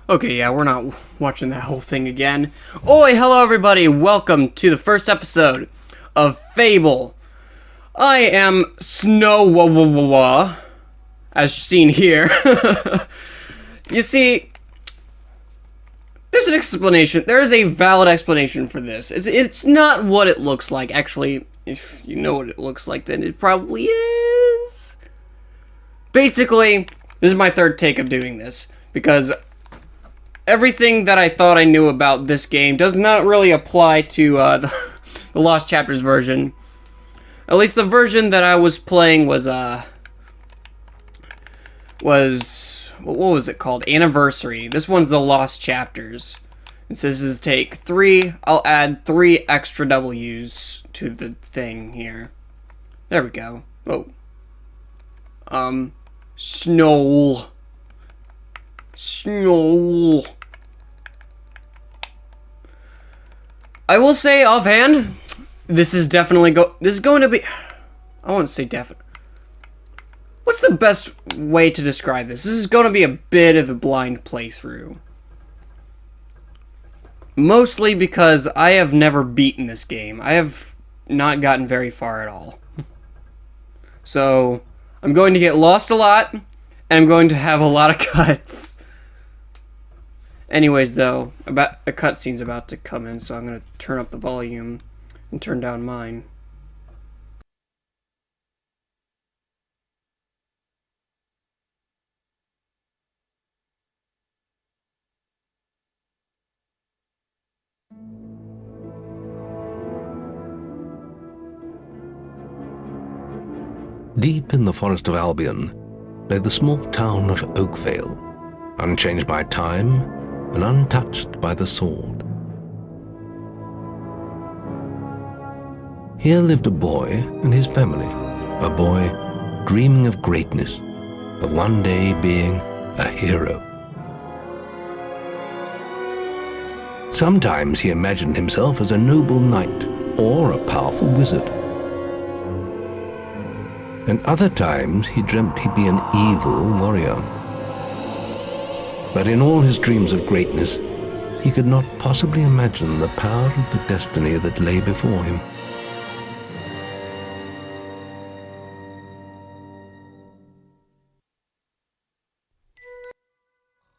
Okay, yeah, we're not watching that whole thing again. Oi, hello everybody, welcome to the first episode of Fable. I am Snow, as seen here. You see, there's an explanation, there is a valid explanation for this. It's not what it looks like. Actually, if you know what it looks like, then it probably is. Basically, this is my third take of doing this, because everything that I thought I knew about this game does not really apply to the Lost Chapters version. At least the version that I was playing was what was it called? Anniversary. This one's the Lost Chapters. It says this is take 3. I'll add 3 extra W's to the thing here. There we go. Oh. Snow. I will say offhand, this is definitely going to be, I won't say definite. What's the best way to describe this? This is going to be a bit of a blind playthrough. Mostly because I have never beaten this game. I have not gotten very far at all. So, I'm going to get lost a lot, and I'm going to have a lot of cuts. Anyways, though, a cutscene's about to come in, so I'm going to turn up the volume and turn down mine. Deep in the forest of Albion lay the small town of Oakvale, unchanged by time and untouched by the sword. Here lived a boy and his family, a boy dreaming of greatness, of one day being a hero. Sometimes he imagined himself as a noble knight or a powerful wizard. And other times he dreamt he'd be an evil warrior. But in all his dreams of greatness, he could not possibly imagine the power of the destiny that lay before him.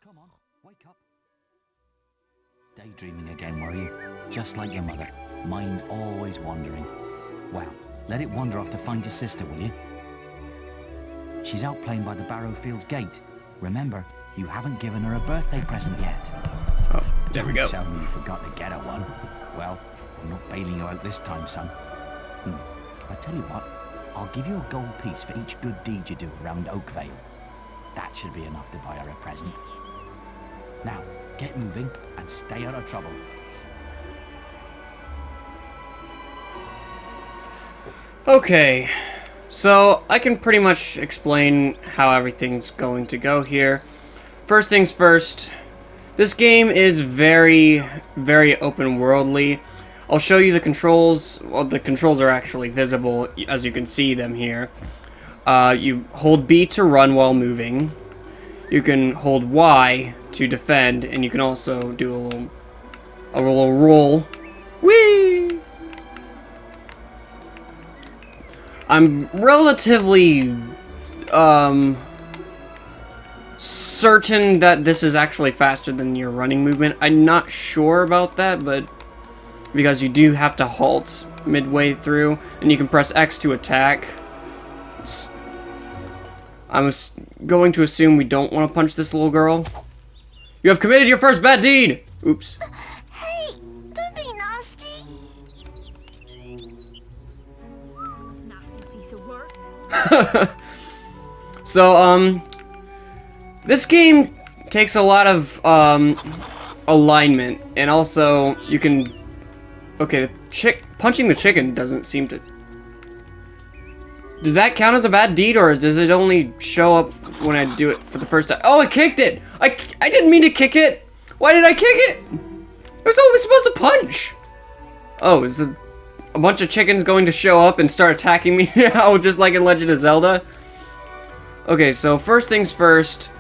Come on, wake up. Daydreaming again, were you? Just like your mother. Mind always wandering. Well, let it wander off to find your sister, will you? She's out playing by the Barrowfields gate. Remember, you haven't given her a birthday present yet. Oh, there we go. Don't tell me you forgot to get her one. Well, I'm not bailing you out this time, son. I tell you what, I'll give you a gold piece for each good deed you do around Oakvale. That should be enough to buy her a present. Now, get moving and stay out of trouble. Okay, so I can pretty much explain how everything's going to go here. First things first, this game is very, very open worldly. I'll show you the controls. Well, the controls are actually visible, as you can see them here. You hold B to run while moving. You can hold Y to defend, and you can also do a little roll. Whee! I'm relatively certain that this is actually faster than your running movement. I'm not sure about that, but because you do have to halt midway through, and you can press X to attack. I'm going to assume we don't want to punch this little girl. You have committed your first bad deed! Oops. Hey, don't be nasty. Nasty piece of work. So, this game takes a lot of, alignment, and also, you can... Okay, punching the chicken doesn't seem to... Did that count as a bad deed, or does it only show up when I do it for the first time? Oh, I kicked it! I didn't mean to kick it! Why did I kick it? I was only supposed to punch! Oh, is a bunch of chickens going to show up and start attacking me now, just like in Legend of Zelda? Okay, so first things first,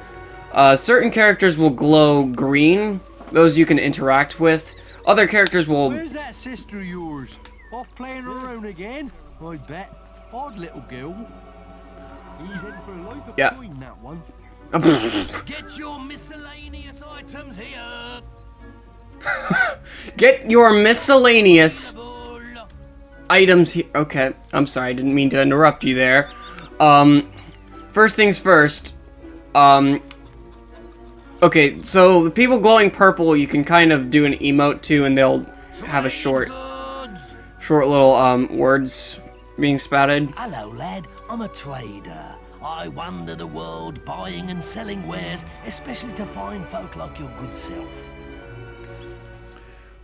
Certain characters will glow green. Those you can interact with. Other characters will... Where's that sister of yours? Off playing her own again? I bet. Odd little girl. He's in for a life of Yeah. coin, that one. Get your miscellaneous items here. Get your miscellaneous items here. Okay, I'm sorry, I didn't mean to interrupt you there. First things first. Okay, so the people glowing purple, you can kind of do an emote to, and they'll have a short little words being spouted. Hello, lad. I'm a trader. I wander the world buying and selling wares, especially to fine folk like your good self.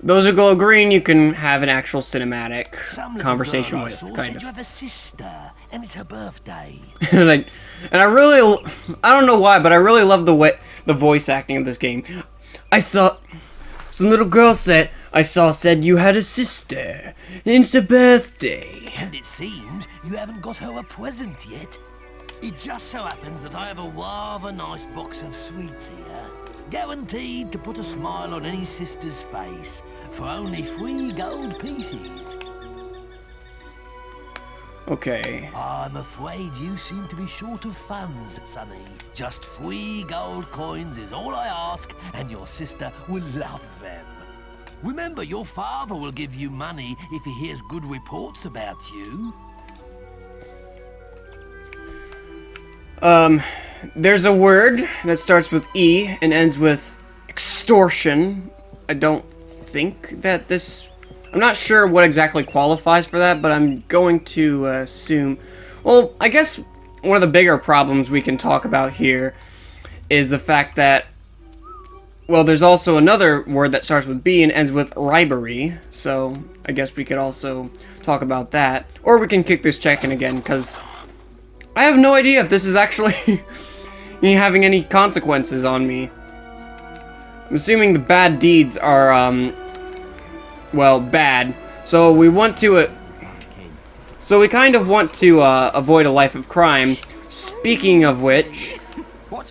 Those who glow green, you can have an actual cinematic Some little conversation girl I with, saw kind said of. you have a sister, and it's her birthday. and I really, I don't know why, but I really love the voice acting of this game. I saw some little girl said you had a sister, and it's her birthday. And it seems you haven't got her a present yet. It just so happens that I have a rather nice box of sweets here, guaranteed to put a smile on any sister's face, for only 3 gold pieces. Okay. I'm afraid you seem to be short of funds, Sonny. Just 3 gold coins is all I ask, and your sister will love them. Remember, your father will give you money if he hears good reports about you. There's a word that starts with E and ends with extortion. I don't think that this... I'm not sure what exactly qualifies for that, but I'm going to assume... Well, I guess one of the bigger problems we can talk about here is the fact that... Well, there's also another word that starts with B and ends with ribery, so I guess we could also talk about that. Or we can kick this check in again, because I have no idea if this is actually having any consequences on me. I'm assuming the bad deeds are, well, bad. So we want to, so we kind of want to avoid a life of crime. Speaking of which... What?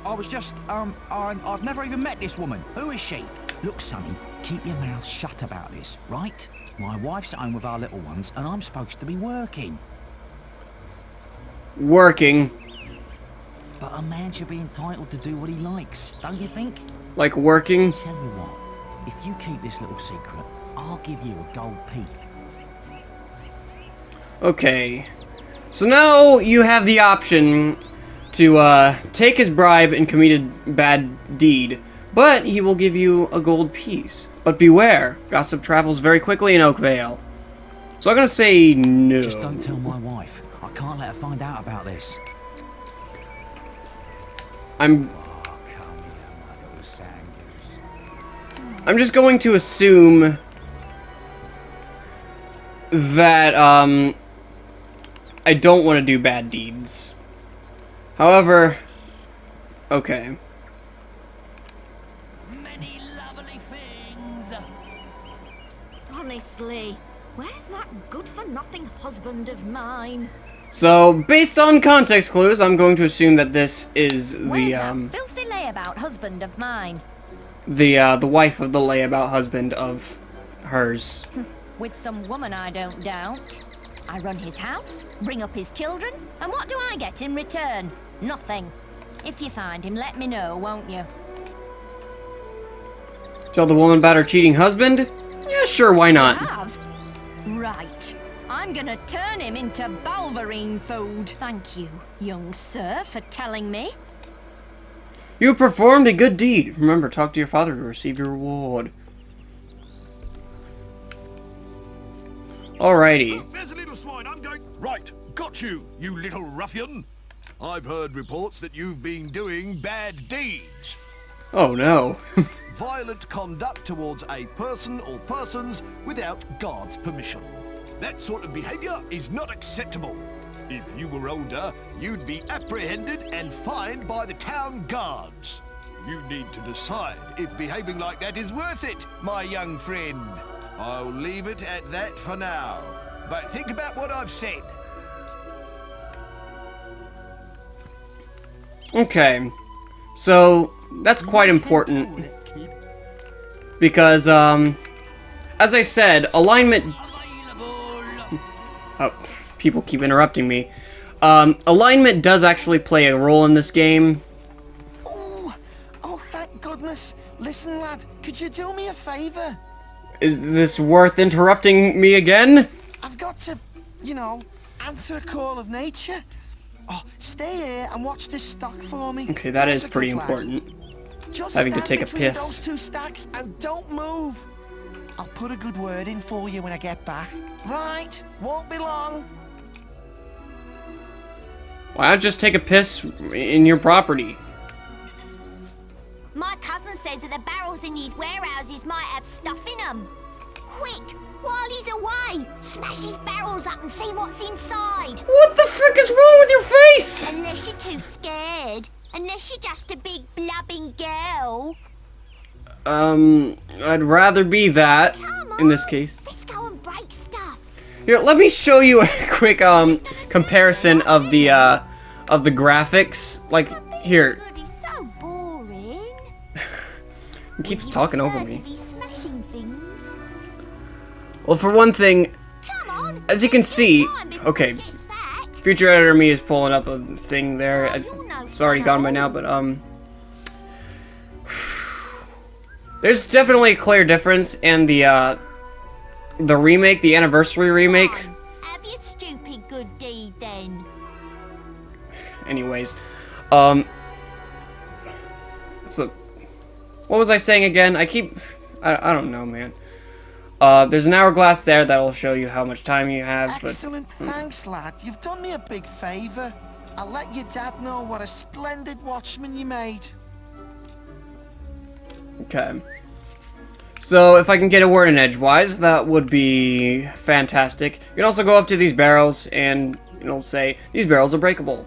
I was just, I've never even met this woman. Who is she? Look, Sonny, keep your mouth shut about this, right? My wife's at home with our little ones, and I'm supposed to be working. Working. But a man should be entitled to do what he likes, don't you think? Like working? Tell you what, if you keep this little secret, I'll give you a gold peep. Okay. So now you have the option to take his bribe and commit a bad deed, but he will give you a gold piece. But beware, gossip travels very quickly in Oakvale. So I'm gonna say no. Just don't tell my wife. I can't let her find out about this. I'm just going to assume that I don't want to do bad deeds. However, okay. Many lovely things. Honestly, where's that good-for-nothing husband of mine? So, based on context clues, I'm going to assume that this is Where's the that filthy layabout husband of mine? the wife of the layabout husband of hers. With some woman, I don't doubt. I run his house, bring up his children, and what do I get in return? Nothing. If you find him, let me know, won't you? Tell the woman about her cheating husband? Yeah, sure, why not? Have? Right. I'm gonna turn him into balverine food. Thank you, young sir, for telling me. You performed a good deed. Remember, talk to your father to receive your reward. Alrighty. Look, there's a little swine. I'm going... Right, got you, you little ruffian. I've heard reports that you've been doing bad deeds. Oh no. Violent conduct towards a person or persons without God's permission. That sort of behavior is not acceptable. If you were older, you'd be apprehended and fined by the town guards. You need to decide if behaving like that is worth it, my young friend. I'll leave it at that for now. But think about what I've said. Okay. So, that's quite important. Because, as I said, alignment... Oh, people keep interrupting me. Alignment does actually play a role in this game. Oh, thank goodness. Listen, lad, could you do me a favour? Is this worth interrupting me again? I've got to, you know, answer a call of nature. Oh, stay here and watch this stock for me. Okay, that That's is a pretty good lad. important. Just Having to stand take a between piss. those two stacks and don't move. I'll put a good word in for you when I get back. Right, won't be long. Why not just take a piss in your property? My cousin says that the barrels in these warehouses might have stuff in them. Quick, while he's away, smash his barrels up and see what's inside. What the frick is wrong with your face? Unless you're too scared. Unless you're just a big blubbing girl. I'd rather be that, Come in this on, case. let's go and break stuff. Here, let me show you a quick, comparison of the graphics. Like, here. He's so boring. He keeps talking over To me. be smashing things. Well, for one thing, Come on. as you can there's still see, time before okay, he gets back. Future Editor me is pulling up a thing there. Oh, you're no It's already fun, gone by oh. now, but, there's definitely a clear difference in the remake, the anniversary remake. Come on, have your stupid good deed then. Anyways, so, what was I saying again? I don't know, man. There's an hourglass there that'll show you how much time you have, but... Excellent, thanks, lad. You've done me a big favour. I'll let your dad know what a splendid watchman you made. Okay. So, if I can get a word in edgewise, that would be fantastic. You can also go up to these barrels and, you know, say, these barrels are breakable.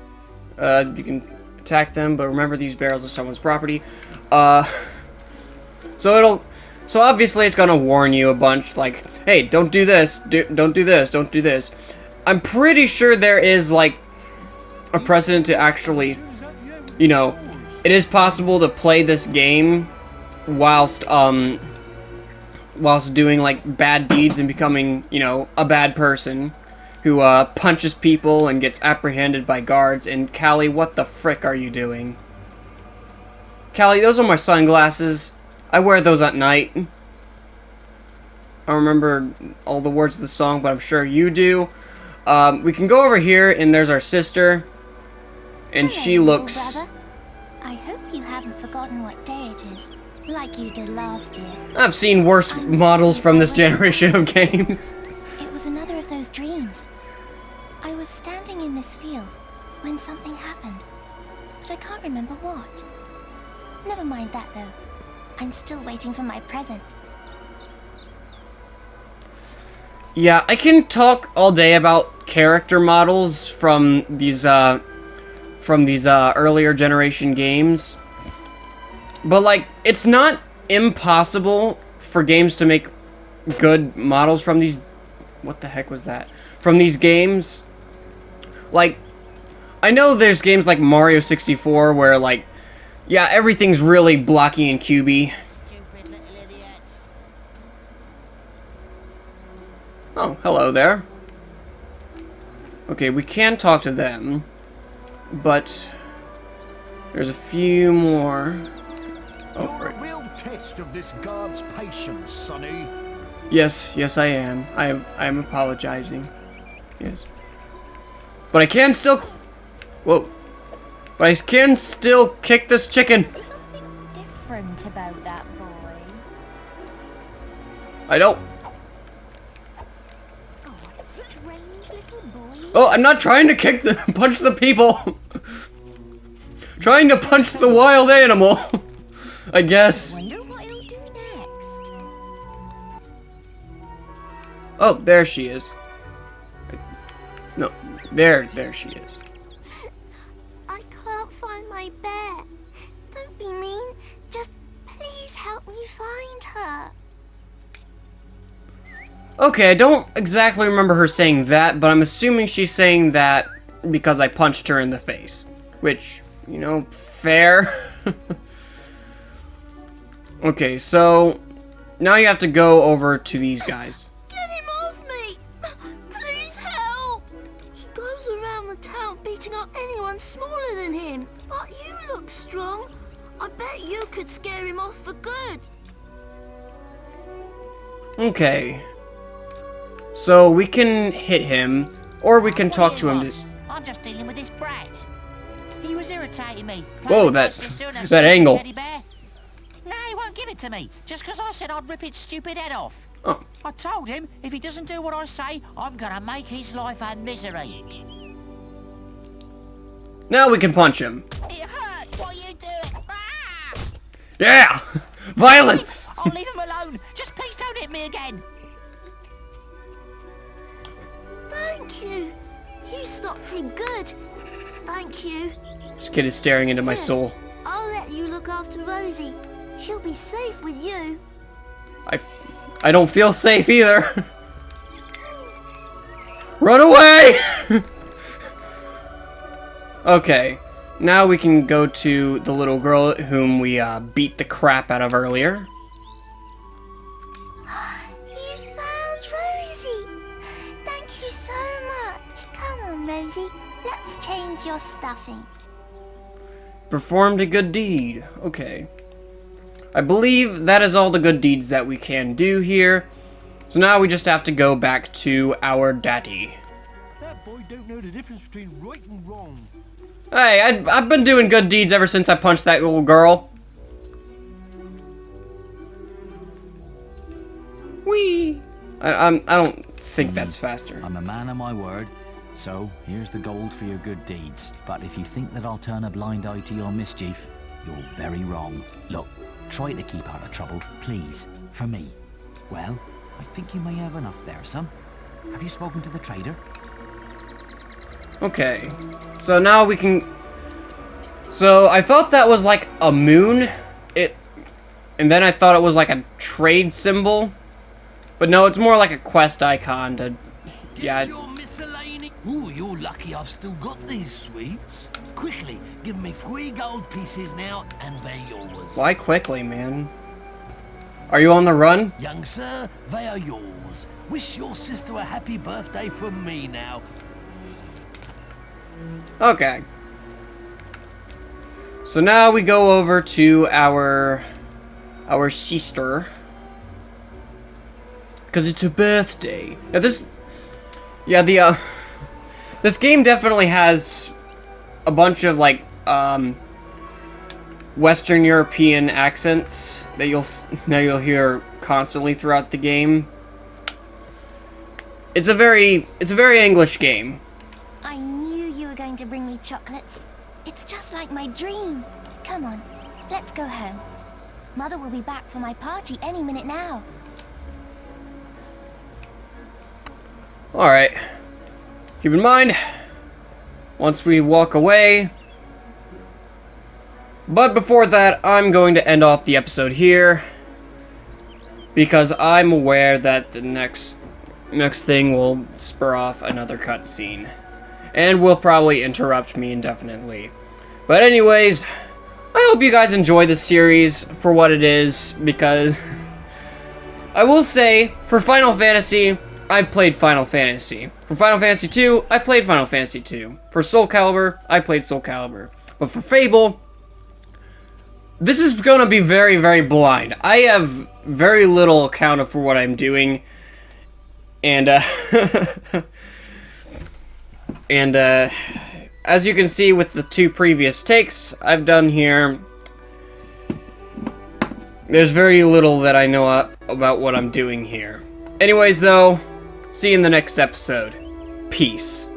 You can attack them, but remember these barrels are someone's property. So obviously it's gonna warn you a bunch, like, hey, don't do this, don't do this, don't do this. I'm pretty sure there is, like, a precedent to actually, you know, it is possible to play this game whilst doing, like, bad deeds and becoming, you know, a bad person who, punches people and gets apprehended by guards. And, Callie, what the frick are you doing? Callie, those are my sunglasses. I wear those at night. I don't remember all the words of the song, but I'm sure you do. We can go over here, and there's our sister. And Hello, she little looks... brother. I hope you haven't forgotten what day it is, like you did last year. I've seen worse models from this generation of games. It was another of those dreams. I was standing in this field when something happened, but I can't remember what. Never mind that, though. I'm still waiting for my present. Yeah, I can talk all day about character models from these earlier generation games. But, like, it's not impossible for games to make good models from these... What the heck was that? From these games. Like, I know there's games like Mario 64 where, like, yeah, everything's really blocky and cubey. Stupid little idiots. Oh, hello there. Okay, we can talk to them, but there's a few more. Oh, You're right. a real test of this guard's patience, Sonny. Yes, I am. I am apologizing. Yes. But I can still... Whoa. But I can still kick this chicken. Something different about that boy. I don't... Oh, what a strange little boy. Oh, I'm not trying to punch the people. Trying to punch the wild animal. I guess. Wonder what he'll do next. Oh, there she is. No, there she is. I can't find my bear. Don't be mean. Just please help me find her. Okay, I don't exactly remember her saying that, but I'm assuming she's saying that because I punched her in the face. Which, you know, fair. Okay, so now you have to go over to these guys. Get him off me! Please help! He goes around the town beating up anyone smaller than him. But you look strong. I bet you could scare him off for good. Okay. So we can hit him, or we can talk to him. I'm just dealing with this brat. He was irritating me. Whoa, that angle. No, he won't give it to me, just because I said I'd rip its stupid head off. Oh. I told him if he doesn't do what I say, I'm gonna make his life a misery. Now we can punch him. It hurt. What are you doing? Ah! Yeah! Violence! I'll leave him alone. Just please don't hit me again. Thank you. You stopped him good. Thank you. This kid is staring into my soul. I'll let you look after Rosie. She'll be safe with you. I don't feel safe either. Run away! Okay, now we can go to the little girl whom we beat the crap out of earlier. You found Rosie. Thank you so much. Come on, Rosie. Let's change your stuffing. Performed a good deed. Okay. I believe that is all the good deeds that we can do here. So now we just have to go back to our daddy. That boy don't know the difference between right and wrong. Hey, I've been doing good deeds ever since I punched that little girl. Whee! I don't think that's faster. I'm a man of my word, so here's the gold for your good deeds. But if you think that I'll turn a blind eye to your mischief, you're very wrong. Look, try to keep out of trouble, please, for me. Well, I think you may have enough there, son. Have you spoken to the trader? Okay, so now we can... So, I thought that was like a moon. And then I thought it was like a trade symbol. But no, it's more like a quest icon to... Yeah. Ooh, you're lucky I've still got these sweets. Quickly, give me 3 gold pieces now, and they're yours. Why quickly, man? Are you on the run? Young sir, they are yours. Wish your sister a happy birthday from me now. Okay. So now we go over to our sister. Because it's her birthday. Now this... Yeah, this game definitely has a bunch of, like, Western European accents that you'll hear constantly throughout the game. It's a very English game. I knew you were going to bring me chocolates. It's just like my dream. Come on, let's go home. Mother will be back for my party any minute now. Alright. Keep in mind, once we walk away... But before that, I'm going to end off the episode here. Because I'm aware that the next thing will spur off another cutscene. And will probably interrupt me indefinitely. But anyways, I hope you guys enjoy this series for what it is. Because I will say, for Final Fantasy... I've played Final Fantasy. For Final Fantasy 2, I played Final Fantasy 2. For Soul Calibur, I played Soul Calibur. But for Fable, this is going to be very, very blind. I have very little account for what I'm doing. And, as you can see with the 2 previous takes I've done here, there's very little that I know about what I'm doing here. Anyways, though, see you in the next episode. Peace.